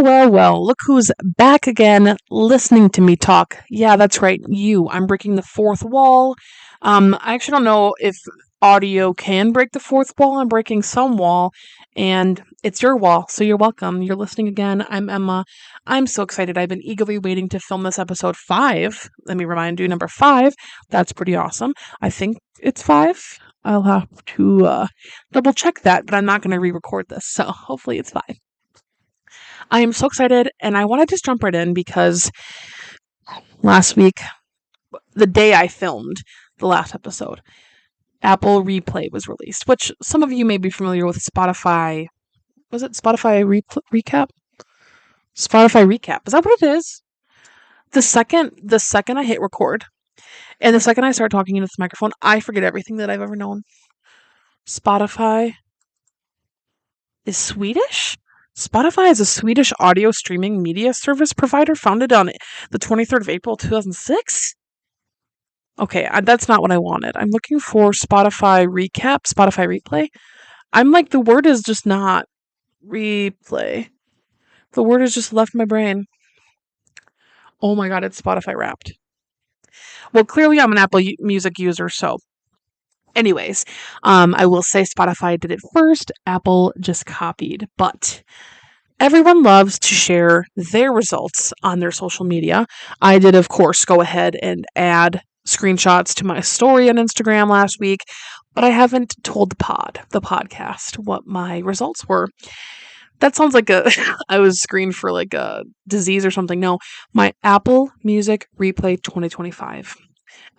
Well, look who's back again listening to me talk. Yeah, that's right, you. I'm breaking the fourth wall. I actually don't know if audio can break the fourth wall. I'm breaking some wall, and it's your wall, so you're welcome. You're listening again. I'm Emma. I'm so excited. I've been eagerly waiting to film this episode 5. Let me remind you, number 5. That's pretty awesome. I think it's 5. I'll have to double check that, but I'm not going to re record this, so hopefully it's 5. I am so excited, and I want to just jump right in because last week, the day I filmed the last episode, Apple Replay was released, which some of you may be familiar with. Spotify. Was it Spotify Recap? Spotify Recap. Is that what it is? The second I hit record, and the second I start talking into this microphone, I forget everything that I've ever known. Spotify is Swedish? Spotify is a Swedish audio streaming media service provider founded on the 23rd of April, 2006? Okay, that's not what I wanted. I'm looking for Spotify Recap, Spotify Replay. I'm like, the word is just not replay. The word has just left my brain. Oh my god, it's Spotify Wrapped. Well, clearly I'm an Apple Music user, so anyways, I will say Spotify did it first, Apple just copied, but everyone loves to share their results on their social media. I did, of course, go ahead and add screenshots to my story on Instagram last week, but I haven't told the podcast, what my results were. That sounds like I was screened for like a disease or something. No, my Apple Music Replay 2025.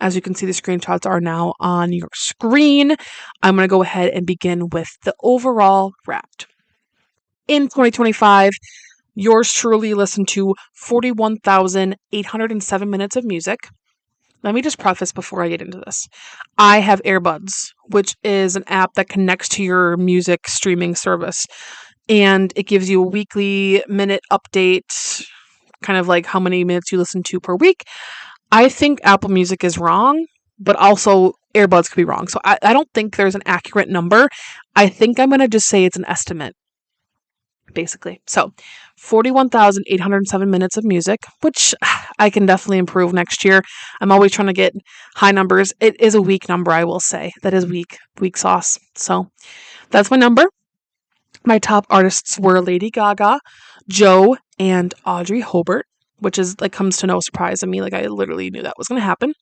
As you can see, the screenshots are now on your screen. I'm going to go ahead and begin with the overall Wrapped. In 2025, yours truly listened to 41,807 minutes of music. Let me just preface before I get into this. I have Earbuds, which is an app that connects to your music streaming service. And it gives you a weekly minute update, kind of like how many minutes you listen to per week. I think Apple Music is wrong, but also Earbuds could be wrong. So I don't think there's an accurate number. I think I'm going to just say it's an estimate, basically. So 41,807 minutes of music, which I can definitely improve next year. I'm always trying to get high numbers. It is a weak number, I will say. That is weak sauce. So that's my number. My top artists were Lady Gaga, Joe, and Audrey Hobart, which is like comes to no surprise to me. Like I literally knew that was going to happen.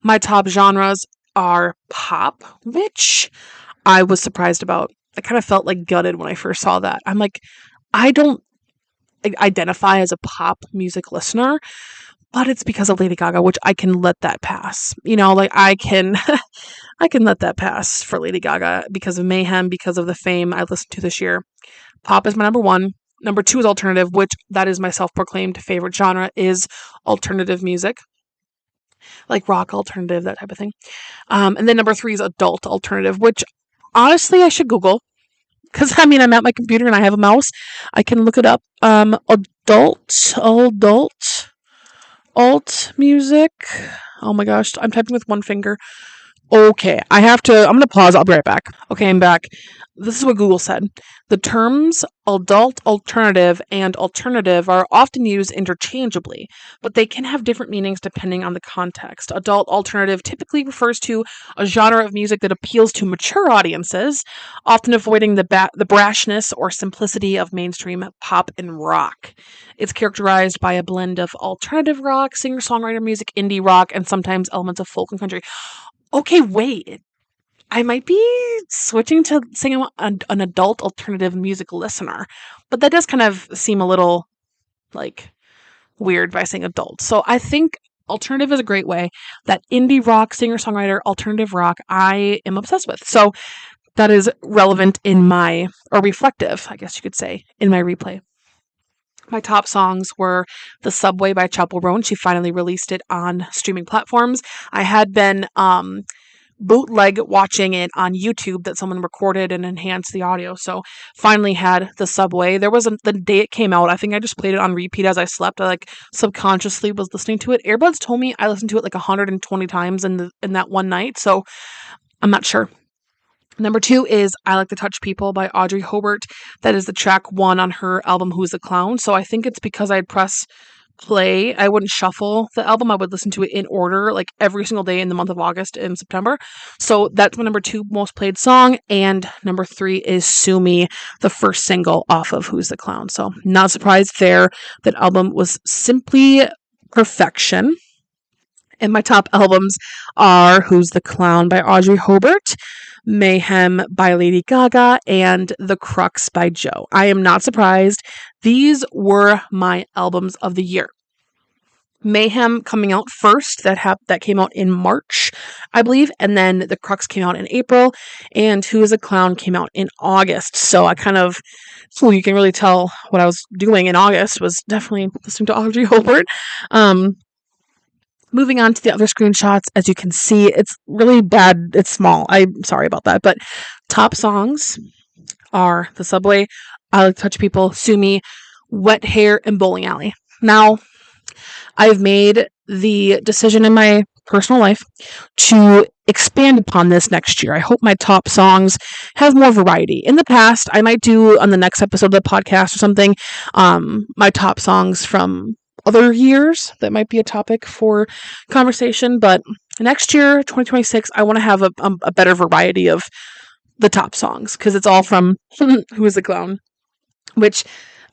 My top genres are pop, which I was surprised about. I kind of felt like gutted when I first saw that. I'm like, I don't identify as a pop music listener, but it's because of Lady Gaga, which I can let that pass. You know, like I can let that pass for Lady Gaga because of Mayhem, because of the fame I listened to this year. Pop is my number 1. Number 2 is alternative, which that is my self-proclaimed favorite genre, is alternative music. Like rock alternative, that type of thing. And then number 3 is adult alternative, which honestly I should Google. Because, I'm at my computer and I have a mouse. I can look it up. Alt music. Oh my gosh, I'm typing with one finger. Okay, I'm going to pause. I'll be right back. Okay, I'm back. This is what Google said. The terms adult alternative and alternative are often used interchangeably, but they can have different meanings depending on the context. Adult alternative typically refers to a genre of music that appeals to mature audiences, often avoiding the brashness or simplicity of mainstream pop and rock. It's characterized by a blend of alternative rock, singer-songwriter music, indie rock, and sometimes elements of folk and country. Okay, wait. I might be switching to saying I'm an adult alternative music listener, but that does kind of seem a little, like, weird by saying adult. So I think alternative is a great way. That indie rock, singer-songwriter, alternative rock, I am obsessed with. So that is relevant or reflective, I guess you could say, in my replay. My top songs were The Subway by Chapel Roan. She finally released it on streaming platforms. I had been bootleg watching it on YouTube that someone recorded and enhanced the audio. So finally had The Subway. There was the day it came out, I think I just played it on repeat as I slept. I subconsciously was listening to it. Earbuds told me I listened to it 120 times in that one night. So I'm not sure. Number 2 is I Like to Touch People by Audrey Hobart. That is the track 1 on her album Who's the Clown. So I think it's because I'd press play. I wouldn't shuffle the album. I would listen to it in order, like every single day in the month of August and September. So that's my number 2 most played song. And number 3 is Sue Me, the first single off of Who's the Clown. So not surprised there. That album was simply perfection. And my top albums are Who's the Clown by Audrey Hobart, Mayhem by Lady Gaga, and The Crux by Joe. I am not surprised. These were my albums of the year. Mayhem coming out first, that came out in March, I believe, and then The Crux came out in April, and Who is a Clown came out in August. So I kind of, you can really tell what I was doing in August was definitely listening to Audrey Hobart. Moving on to the other screenshots, as you can see, it's really bad. It's small. I'm sorry about that. But top songs are The Subway, I Like to Touch People, Sue Me, Wet Hair, and Bowling Alley. Now, I've made the decision in my personal life to expand upon this next year. I hope my top songs have more variety. In the past, I might do on the next episode of the podcast or something, my top songs from other years. That might be a topic for conversation, but next year, 2026, I want to have a better variety of the top songs, because it's all from Who is the Clown, which,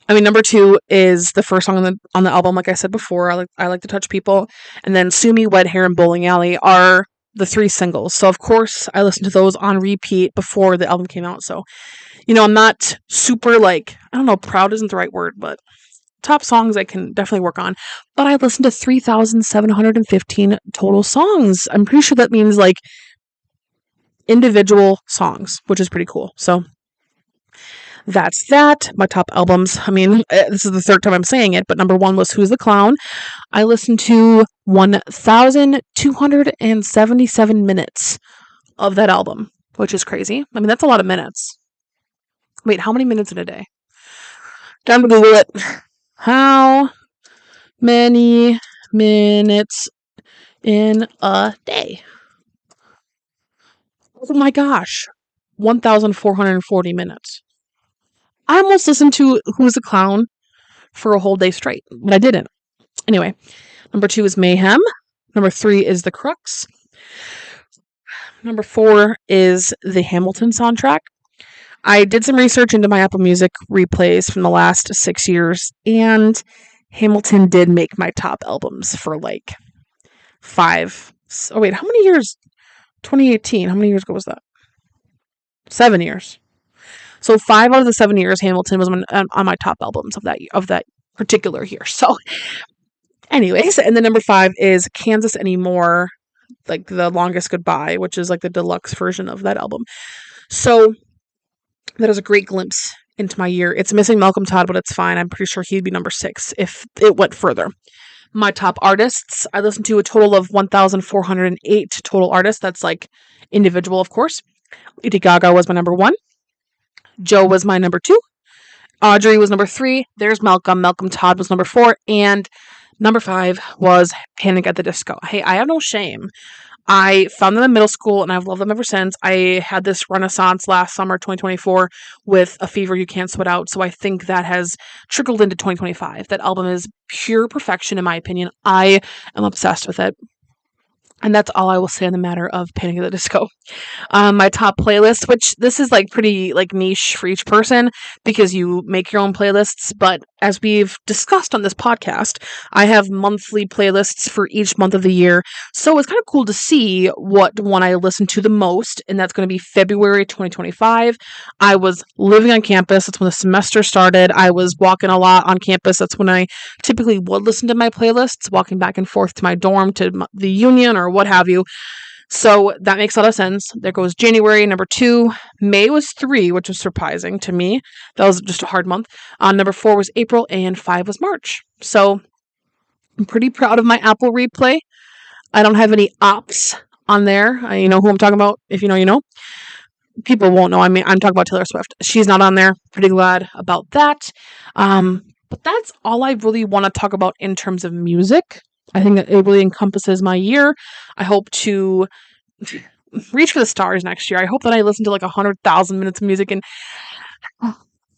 I mean, number 2 is the first song on the album. Like I said before, I like to Touch People, and then Sue Me, Wet Hair, and Bowling Alley are the 3 singles. So of course I listened to those on repeat before the album came out. So, I'm not super, like, I don't know, proud isn't the right word, but top songs I can definitely work on. But I listened to 3,715 total songs. I'm pretty sure that means like individual songs, which is pretty cool. So that's that. My top albums. I mean, this is the third time I'm saying it, but number 1 was Who's the Clown. I listened to 1,277 minutes of that album, which is crazy. I mean, that's a lot of minutes. Wait, how many minutes in a day? Time to Google it. How many minutes in a day? Oh my gosh. 1,440 minutes. I almost listened to Who's the Clown for a whole day straight, but I didn't. Anyway, number 2 is Mayhem. Number 3 is The Crux. Number 4 is the Hamilton soundtrack. I did some research into my Apple Music replays from the last 6 years, and Hamilton did make my top albums for like 5. Oh wait, how many years? 2018. How many years ago was that? 7 years. So 5 out of the 7 years, Hamilton was on my top albums of that particular year. So, anyways, and then number 5 is Kansas Anymore, like The Longest Goodbye, which is like the deluxe version of that album. So that is a great glimpse into my year. It's missing Malcolm Todd, but it's fine. I'm pretty sure he'd be number 6 if it went further. My top artists, I listened to a total of 1,408 total artists. That's like individual, of course. Lady Gaga was my number 1. Joe was my number 2. Audrey was number 3. There's Malcolm. Malcolm Todd was number 4. And number 5 was Panic at the Disco. Hey, I have no shame. I found them in middle school, and I've loved them ever since. I had this renaissance last summer, 2024, with A Fever You Can't Sweat Out, so I think that has trickled into 2025. That album is pure perfection, in my opinion. I am obsessed with it. And that's all I will say on the matter of Panic at the Disco. My top playlist, which this is like pretty like niche for each person because you make your own playlists. But as we've discussed on this podcast, I have monthly playlists for each month of the year. So it's kind of cool to see what one I listen to the most. And that's going to be February 2025. I was living on campus. That's when the semester started. I was walking a lot on campus. That's when I typically would listen to my playlists, walking back and forth to my dorm, to the union, or what have you. So that makes a lot of sense. There goes January, number 2. May was 3, which was surprising to me. That was just a hard month. Number 4 was April, and 5 was March. So I'm pretty proud of my Apple replay. I don't have any ops on there. You know who I'm talking about. If you know, you know. People won't know. I mean, I'm talking about Taylor Swift. She's not on there. Pretty glad about that. But that's all I really want to talk about in terms of music. I think that it really encompasses my year. I hope to reach for the stars next year. I hope that I listen to like 100,000 minutes of music. And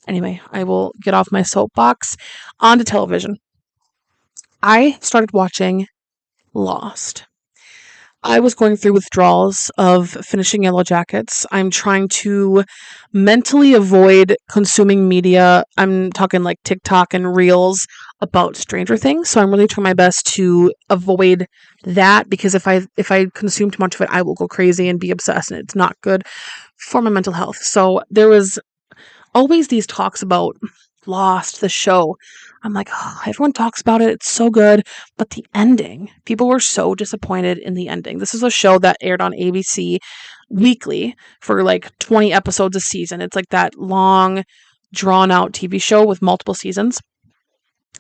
anyway, I will get off my soapbox. On to television. I started watching Lost. I was going through withdrawals of finishing Yellow Jackets. I'm trying to mentally avoid consuming media. I'm talking like TikTok and Reels about Stranger Things. So I'm really trying my best to avoid that, because if I consume too much of it, I will go crazy and be obsessed, and it's not good for my mental health. So there was always these talks about Lost, the show. I'm like, oh, everyone talks about it. It's so good. But the ending, people were so disappointed in the ending. This is a show that aired on ABC weekly for like 20 episodes a season. It's like that long, drawn out TV show with multiple seasons.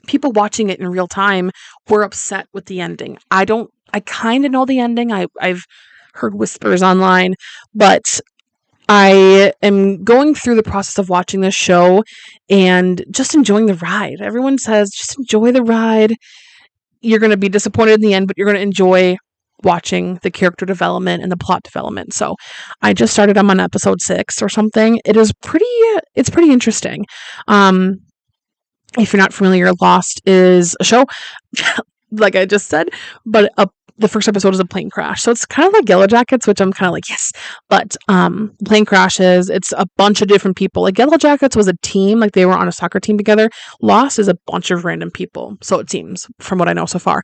People watching it in real time were upset with the ending. I kind of know the ending. I've heard whispers online, but I am going through the process of watching this show and just enjoying the ride. Everyone says just enjoy the ride. You're going to be disappointed in the end, but you're going to enjoy watching the character development and the plot development. So I just started. I'm on episode 6 or something. It's pretty interesting. If you're not familiar, Lost is a show, like I just said, but the first episode is a plane crash. So it's kind of like Yellow Jackets, which I'm kind of like, yes. But plane crashes, it's a bunch of different people. Like Yellow Jackets was a team, like they were on a soccer team together. Lost is a bunch of random people. So it seems, from what I know so far.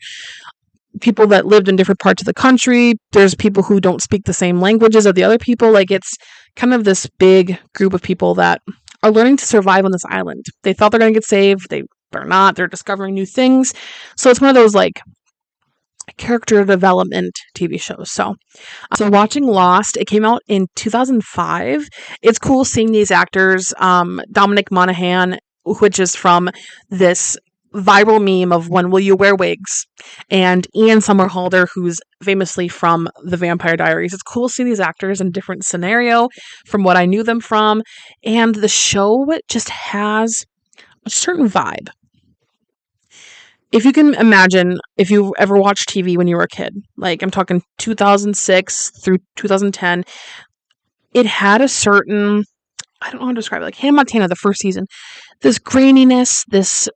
People that lived in different parts of the country. There's people who don't speak the same languages as the other people. Like it's kind of this big group of people that are learning to survive on this island. They thought they're going to get saved. They're not. They're discovering new things. So it's one of those like character development TV shows. So watching Lost, it came out in 2005. It's cool seeing these actors. Dominic Monaghan, which is from this viral meme of When Will You Wear Wigs, and Ian Somerhalder, who's famously from The Vampire Diaries. It's cool seeing these actors in different scenario from what I knew them from, and the show just has a certain vibe. If you can imagine, if you ever watched TV when you were a kid, like I'm talking 2006 through 2010, it had a certain, I don't know how to describe it, like Hannah Montana, the first season, this graininess, this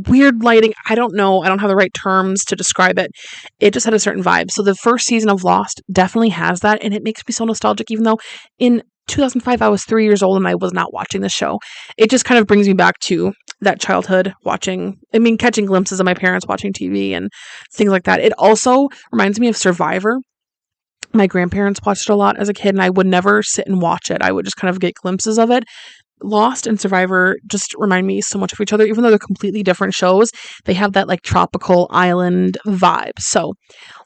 weird lighting. I don't know. I don't have the right terms to describe it. It just had a certain vibe. So the first season of Lost definitely has that, and it makes me so nostalgic, even though in 2005 I was 3 years old and I was not watching the show. It just kind of brings me back to that childhood catching glimpses of my parents watching TV and things like that. It also reminds me of Survivor. My grandparents watched it a lot as a kid, and I would never sit and watch it. I would just kind of get glimpses of it. Lost and Survivor just remind me so much of each other, even though they're completely different shows. They have that like tropical island vibe. So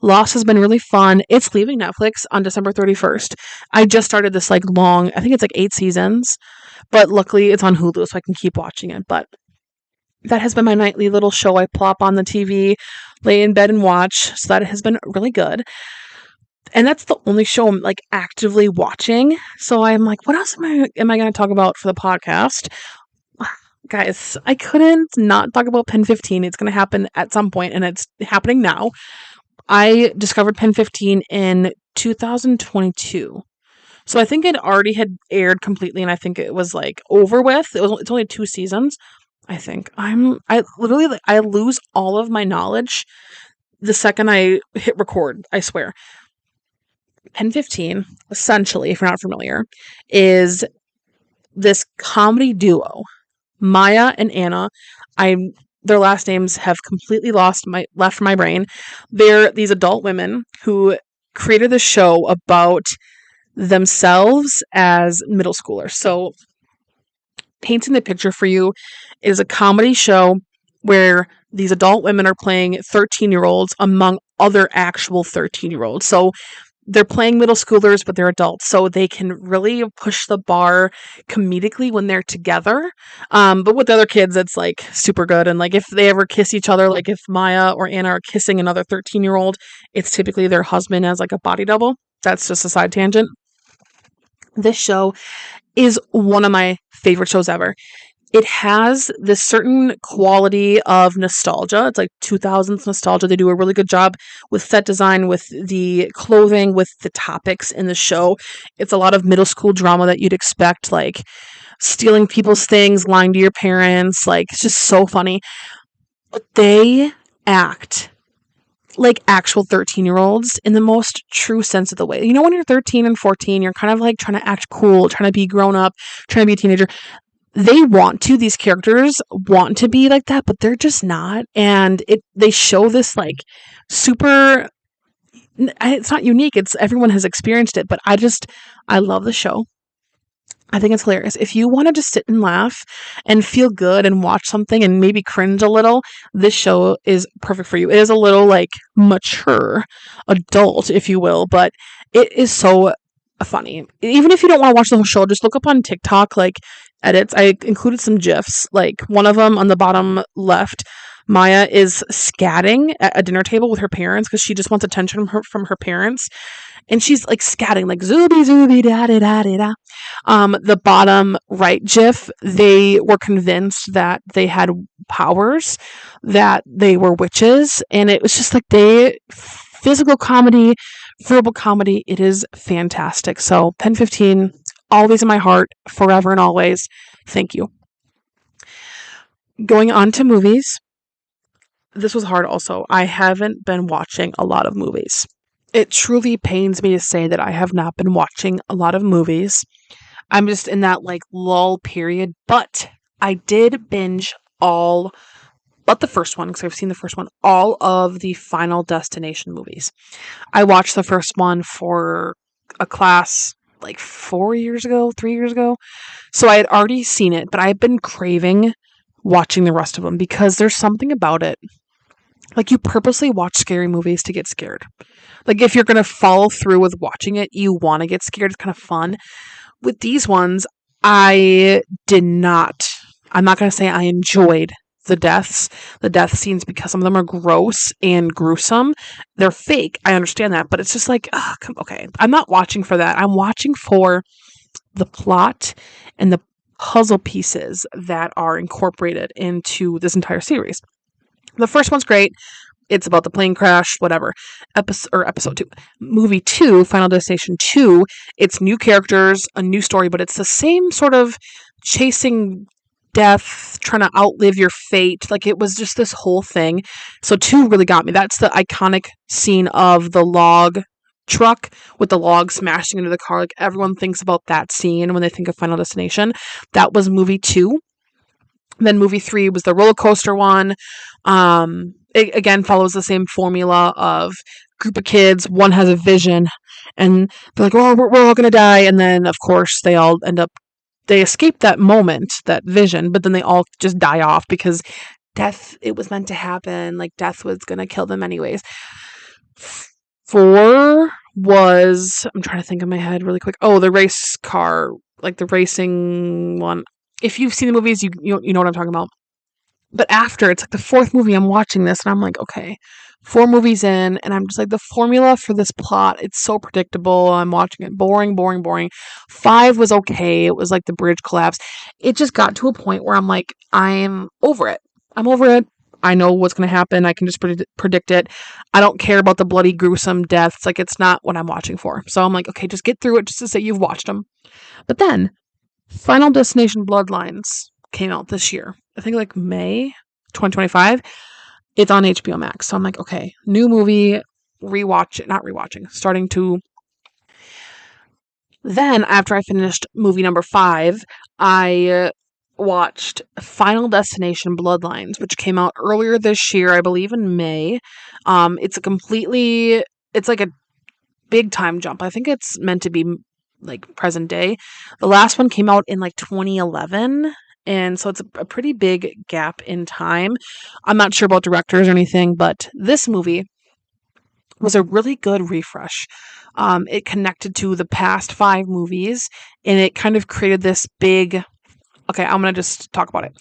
Lost has been really fun. It's leaving Netflix on December 31st. I just started this like long, I think it's like 8 seasons, but luckily it's on Hulu, so I can keep watching it. But that has been my nightly little show. I plop on the TV, lay in bed and watch. So that has been really good. And that's the only show I'm like actively watching. So I'm like, what else am I going to talk about for the podcast? Guys, I couldn't not talk about Pen 15. It's going to happen at some point, and it's happening now. I discovered Pen 15 in 2022. So I think it already had aired completely, and I think it was like over with. It's only 2 seasons. I think I literally I lose all of my knowledge the second I hit record. I swear. Pen 15, essentially, if you're not familiar, is this comedy duo, Maya and Anna. Their last names have completely left my brain. They're these adult women who created this show about themselves as middle schoolers. So painting the picture for you is a comedy show where these adult women are playing 13-year-olds among other actual 13-year-olds. So they're playing middle schoolers, but they're adults, so they can really push the bar comedically when they're together. But with the other kids, it's like super good. And like if they ever kiss each other, like if Maya or Anna are kissing another 13-year-old, it's typically their husband as like a body double. That's just a side tangent. This show is one of my favorite shows ever. it has this certain quality of nostalgia. It's like 2000s nostalgia. They do a really good job with set design, with the clothing, with the topics in the show. It's a lot of middle school drama that you'd expect, like stealing people's things, lying to your parents. Like, it's just so funny. But they act like actual 13-year-olds in the most true sense of the way. You know, when you're 13 and 14, you're kind of like trying to act cool, trying to be grown up, trying to be a teenager. These characters want to be like that, but they're just not. And they show this like super, it's not unique. It's everyone has experienced it, but I love the show. I think it's hilarious. If you want to just sit and laugh and feel good and watch something and maybe cringe a little, this show is perfect for you. It is a little like mature, adult, if you will, but it is so funny. Even if you don't want to watch the whole show, just look up on TikTok, like edits. I included some GIFs. Like one of them on the bottom left, Maya is scatting at a dinner table with her parents because she just wants attention from her parents. And she's like scatting, like zooby zooby da da da da da. The bottom right GIF, they were convinced that they had powers, that they were witches, and it was just like physical comedy, verbal comedy. It is fantastic. So Pen 15, always in my heart, forever and always. Thank you. Going on to movies. This was hard also. I haven't been watching a lot of movies. It truly pains me to say that I have not been watching a lot of movies. I'm just in that like lull period, but I did binge all but the first one, because I've seen the first one, all of the Final Destination movies. I watched the first one for a class like 3 years ago. So I had already seen it, but I've been craving watching the rest of them because there's something about it. Like, you purposely watch scary movies to get scared. Like, if you're going to follow through with watching it, you want to get scared. It's kind of fun. With these ones, I did not. I'm not going to say I enjoyed the death scenes, because some of them are gross and gruesome. They're fake. I understand that, but it's just like, okay. I'm not watching for that. I'm watching for the plot and the puzzle pieces that are incorporated into this entire series. The first one's great. It's about the plane crash, whatever. Episode 2. Movie 2, Final Destination 2, it's new characters, a new story, but it's the same sort of chasing death, trying to outlive your fate. Like, it was just this whole thing. So 2 really got me. That's the iconic scene of the log truck with the log smashing into the car. Like, everyone thinks about that scene when they think of Final Destination. That was movie 2. Then movie 3 was the roller coaster one. It again follows the same formula of group of kids. One has a vision, and they're like, "Oh, we're all gonna die," and then of course they escape that moment, that vision, but then they all just die off because death. It was meant to happen. Like, death was gonna kill them anyways. 4 was, I'm trying to think in my head really quick. Oh, the race car, like the racing one. If you've seen the movies, you know what I'm talking about. But after, it's like the 4th movie, I'm watching this, and I'm like, okay, 4 movies in, and I'm just like, the formula for this plot, it's so predictable. I'm watching it. Boring, boring, boring. 5 was okay. It was like the bridge collapse. It just got to a point where I'm like, I'm over it. I know what's going to happen. I can just predict it. I don't care about the bloody, gruesome deaths. Like, it's not what I'm watching for. So I'm like, okay, just get through it just to say you've watched them. But then, Final Destination Bloodlines came out this year. I think like May 2025. It's on HBO Max. So I'm like, okay, new movie, starting to. Then, after I finished movie number 5, I watched Final Destination Bloodlines, which came out earlier this year, I believe in May. It's like a big time jump. I think it's meant to be like present day. The last one came out in like 2011. And so it's a pretty big gap in time. I'm not sure about directors or anything, but this movie was a really good refresh. It connected to the past 5 movies, and it kind of created this big... Okay, I'm going to just talk about it.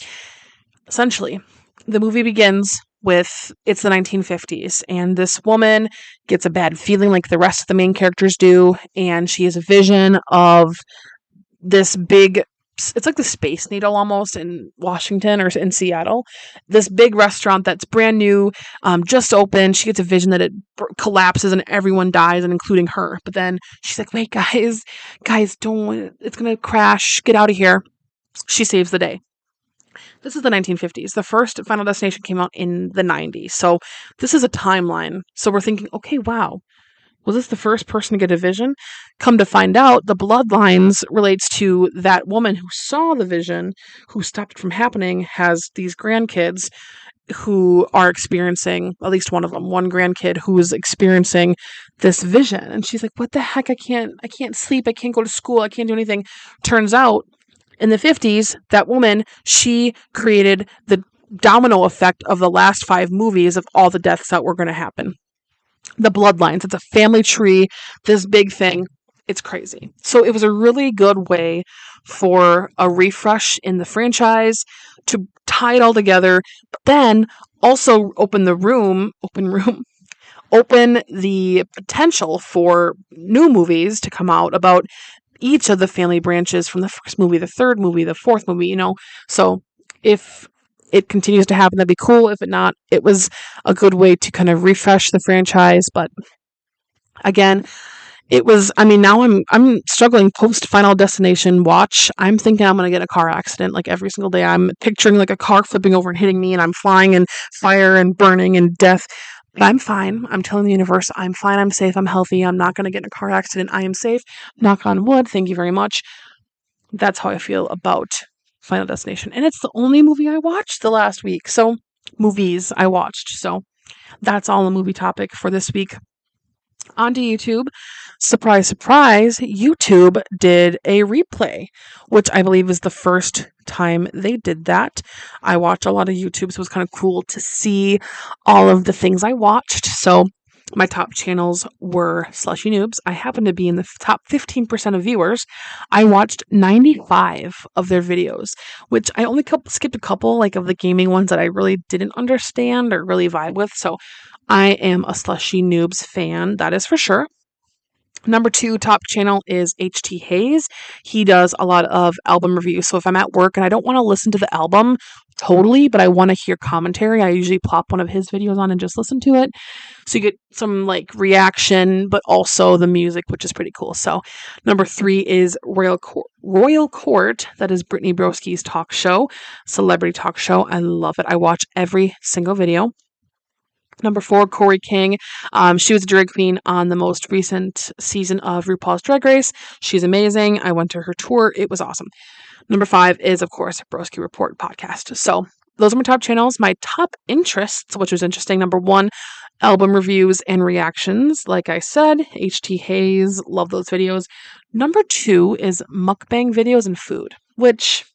Essentially, the movie begins with, it's the 1950s, and this woman gets a bad feeling like the rest of the main characters do, and she has a vision of this big it's like the Space Needle almost in Washington or in Seattle. This big restaurant that's brand new, just opened. She gets a vision that it collapses and everyone dies, and including her. But then she's like, "Wait, guys, don't! It's gonna crash. Get out of here." She saves the day. This is the 1950s. The first Final Destination came out in the 90s. So this is a timeline. So we're thinking, okay, wow, was this the first person to get a vision? Come to find out, the bloodlines relates to that woman who saw the vision, who stopped it from happening, has these grandkids who are experiencing, at least one of them, one grandkid who is experiencing this vision. And she's like, what the heck? I can't sleep. I can't go to school. I can't do anything. Turns out in the 50s, that woman, she created the domino effect of the last 5 movies of all the deaths that were going to happen. The bloodlines, it's a family tree, this big thing. It's crazy. So it was a really good way for a refresh in the franchise to tie it all together, but then also open the potential for new movies to come out about each of the family branches from the first movie, the third movie, the fourth movie, So if it continues to happen, that'd be cool. If it not, it was a good way to kind of refresh the franchise. But again, it was, now I'm struggling post Final Destination watch. I'm thinking I'm gonna get in a car accident like every single day. I'm picturing like a car flipping over and hitting me, and I'm flying in fire and burning and death. But I'm fine. I'm telling the universe I'm fine, I'm safe, I'm healthy, I'm not gonna get in a car accident, I am safe. Knock on wood, thank you very much. That's how I feel about Final Destination. And it's the only movie I watched the last week. So movies I watched. So that's all the movie topic for this week. Onto YouTube. Surprise, surprise, YouTube did a replay, which I believe is the first time they did that. I watch a lot of YouTube, so it was kind of cool to see all of the things I watched. So my top channels were Slushy Noobs. I happen to be in the top 15% of viewers. I watched 95 of their videos, which I only skipped a couple, like of the gaming ones that I really didn't understand or really vibe with. So I am a Slushy Noobs fan, that is for sure. Number 2 top channel is HT Hayes. He does a lot of album reviews. So if I'm at work and I don't want to listen to the album totally, but I want to hear commentary, I usually plop one of his videos on and just listen to it. So you get some like reaction, but also the music, which is pretty cool. So number 3 is Royal Court. That is Brittany Broski's talk show, celebrity talk show. I love it. I watch every single video. Number 4, Corey King. She was a drag queen on the most recent season of RuPaul's Drag Race. She's amazing. I went to her tour. It was awesome. Number 5 is, of course, Broski Report podcast. So those are my top channels. My top interests, which was interesting. Number 1, album reviews and reactions. Like I said, HT Hayes. Love those videos. Number 2 is mukbang videos and food, which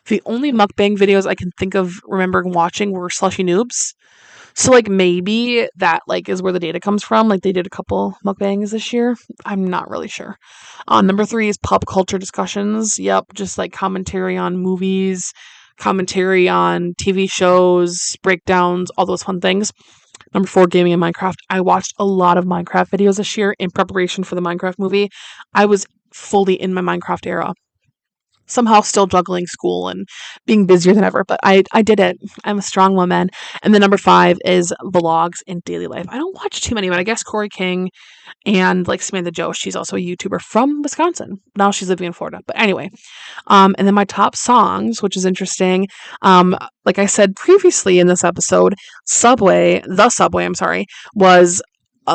the only mukbang videos I can think of remembering watching were Slushy Noobs. So, like, maybe that, like, is where the data comes from. Like, they did a couple mukbangs this year. I'm not really sure. Number 3 is pop culture discussions. Yep, just, like, commentary on movies, commentary on TV shows, breakdowns, all those fun things. Number 4, gaming and Minecraft. I watched a lot of Minecraft videos this year in preparation for the Minecraft movie. I was fully in my Minecraft era. Somehow still juggling school and being busier than ever, but I did it. I'm a strong woman. And then number 5 is vlogs and daily life. I don't watch too many, but I guess Corey King and like Samantha Joe, she's also a YouTuber from Wisconsin. Now she's living in Florida. But anyway, and then my top songs, which is interesting. Like I said previously in this episode, The Subway, was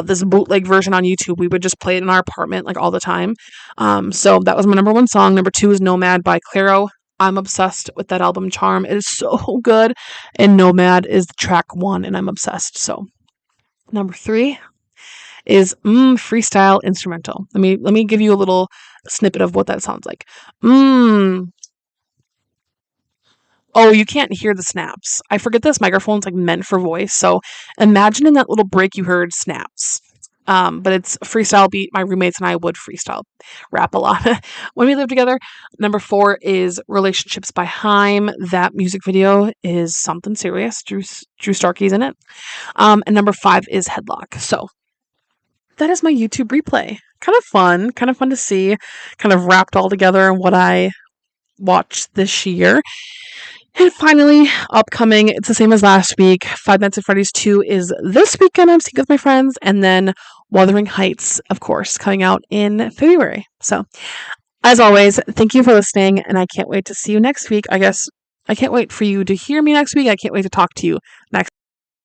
this bootleg version on YouTube. We would just play it in our apartment like all the time. So that was my number 1 song. Number 2 is Nomad by Clairo. I'm obsessed with that album Charm. It is so good. And Nomad is track 1 and I'm obsessed. So number 3 is Freestyle Instrumental. Let me give you a little snippet of what that sounds like. Oh, you can't hear the snaps. I forget this microphone's like meant for voice. So imagine in that little break you heard snaps. But it's a freestyle beat. My roommates and I would freestyle rap a lot when we lived together. Number 4 is Relationships by Haim. That music video is something serious. Drew Starkey's in it. And number 5 is Headlock. So that is my YouTube replay. Kind of fun to see, kind of wrapped all together and what I watch this year. And finally, upcoming, it's the same as last week. Five Nights at Freddy's 2 is this weekend. I'm seeing with my friends. And then Wuthering Heights, of course, coming out in February. So, as always, thank you for listening. And I can't wait to see you next week. I guess I can't wait for you to hear me next week. I can't wait to talk to you next